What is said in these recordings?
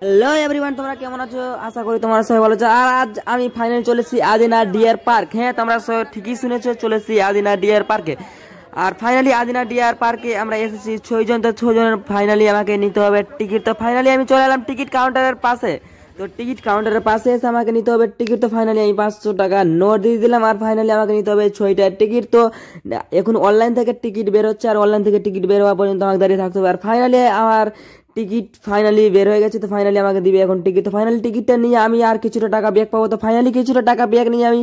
Hello everyone, তোমরা কেমন আছো? আশা করি তোমরা সবাই ভালো আছো। আর আজ আমি ফাইনালি চলেছি আদিনা ডিয়ার পার্ক। হ্যাঁ, তোমরা ঠিকই শুনেছো, চলেছি আদিনা ডিয়ার পার্কে। আর ফাইনালি আদিনা ডিয়ার পার্কে আমরা এসেছি 6 জন। তো 6 জনের ফাইনালি আমাকে নিতে হবে টিকিট। তো ফাইনালি আমি চলে এলাম টিকিট কাউন্টারের পাশে। তো টিকিট কাউন্টারের পাশে এসে আমাকে নিতে হবে টিকিট। তো ফাইনালি আমি 500 টাকা নোট দিয়ে দিলাম। আর ফাইনালি আমাকে নিতে হবে 6টার টিকিট। তো এখন অনলাইন থেকে টিকিট বের হচ্ছে, আর অনলাইন থেকে টিকিট বের হওয়া পর্যন্ত আমাকে দাঁড়িয়ে থাকতে হবে। আর ফাইনালি আমার টিকিট ফাইনালি বের হয়ে গেছে। তো ফাইনালি আমাকে দিবে এখন টিকিট। তো ফাইনালি টিকিটটা নিয়ে আমি আর কিছুটা টাকা ব্যাক পাবো। তো ফাইনালি কিছুটা টাকা ব্যাক নিয়ে আমি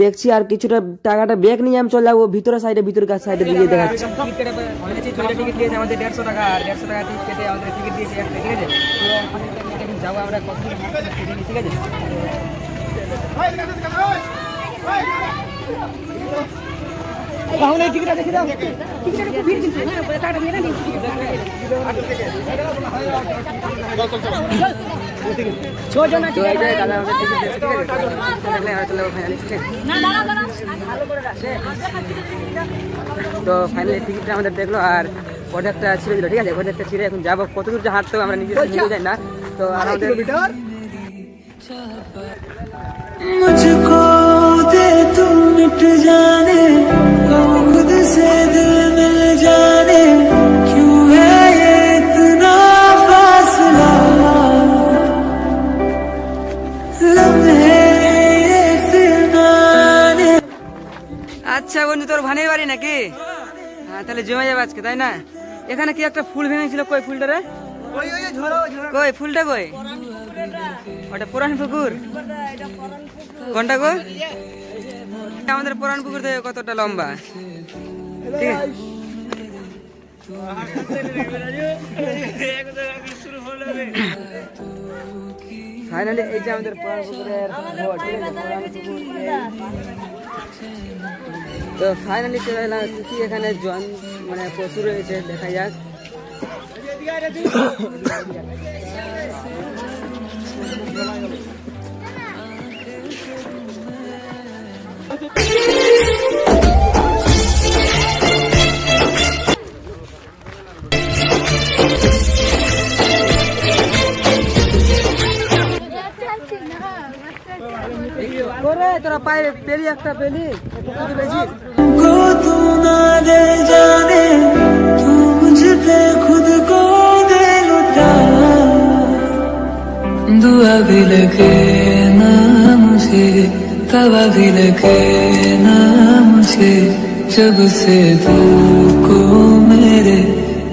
দেখছি, আর কিছুটা টাকাটা ব্যাক নিয়ে আমি চলে যাবো ভিতরের সাইডে দিকে দেখাচ্ছি। টিকিট দিয়েছে আমাদের 150 টাকা, আর 150 টাকা টিকিট কেটে আমাদের টিকিট দিয়েছে একটা, ঠিক আছে? তো যাবো আমরা কতদিন, ঠিক আছে? তাহলে টিকিটটা দেখে দাও। টিকিটটা ভিড় কিন্তু না, টাকাটা দিয়ে না। ছোজন আছে দাদা, আমাদের টিকিট দিয়েছে, ঠিক আছে? তাহলে আর চলে ফাইনালি, ঠিক আছে? না দাঁড়া ভালো করে রাখছে। তো ফাইনালি টিকিটটা আমাদের দেখলো, আর প্রোডাক্টটা ছিঁড়ে দিল, ঠিক আছে? প্রোডাক্টটা ছিঁড়ে এখন যাবো কত দূর হাঁটতে হবে আমরা নিজে যাই না। তো আমাদের মুঝকো দে তুম মিট जाने खुद से दिल मिल जाने क्यों है ये इतना फासला लम्हे ये फिरनाने। আচ্ছা বন্ধু, তোর ভানির বাড়ি নাকি? হ্যাঁ, তাহলে জমে যাবে আজকে, তাই না? এখানে কি একটা ফুল ভেঙেছিল, কই ফুলটা রে? কই ফুলটা কই? ওটা পুরান পুকুর। কোনটা গো? আমাদের পুরান পুকুর থেকে কতটা লম্বা, ঠিক আছে? ফাইনালি এই যে আমাদের পুরান পুকুরের ঘর, ঠিক আছে? পুরান পুকুর। তো ফাইনালি চলে এলাম কি, এখানে জন মানে প্রচুর রয়েছে, দেখা যাক। তোরা পায়ে পেলি একটা পেলি तू ना दे जाने तू मुझ पे खुद को दे लुटा दुआ भी लगे ना मुझे तवा भी लगे ना मुझे जब से तू को मेरे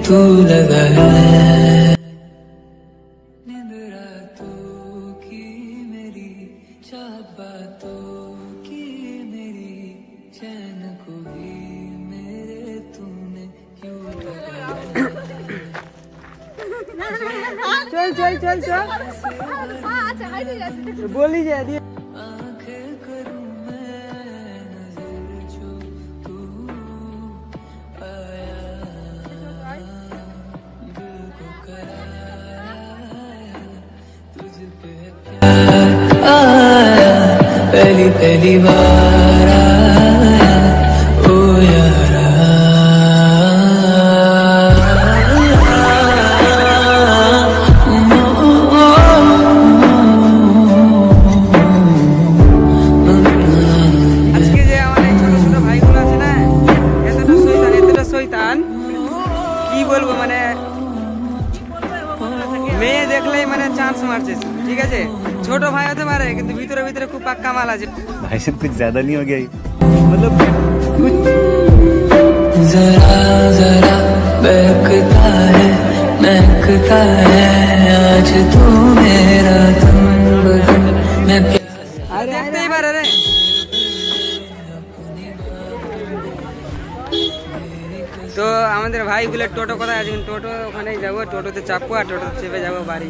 तू लगा है चल चल चल चल बोली जा दिए। पहली पहली बार आया ओ यारा কি বলবো, মানে মেয়ে দেখলেই মানে চান্স মারছে, ঠিক আছে? ছোট ভাই হতে পারে কিন্তু ভিতরে ভিতরে খুব পাক্কা মাল আছে। ভাই সব कुछ ज्यादा नहीं हो गया मतलब जरा जरा बहकता है महकता है आज तू मेरा तन बदन मैं দেখতেই পারে রে। তো আমাদের ভাইগুলো টোটো কোথায় আছে? টোটো ওখানেই যাবো, টোটোতে চাপবো আর টোটোতে চেপে যাবো বাড়ি।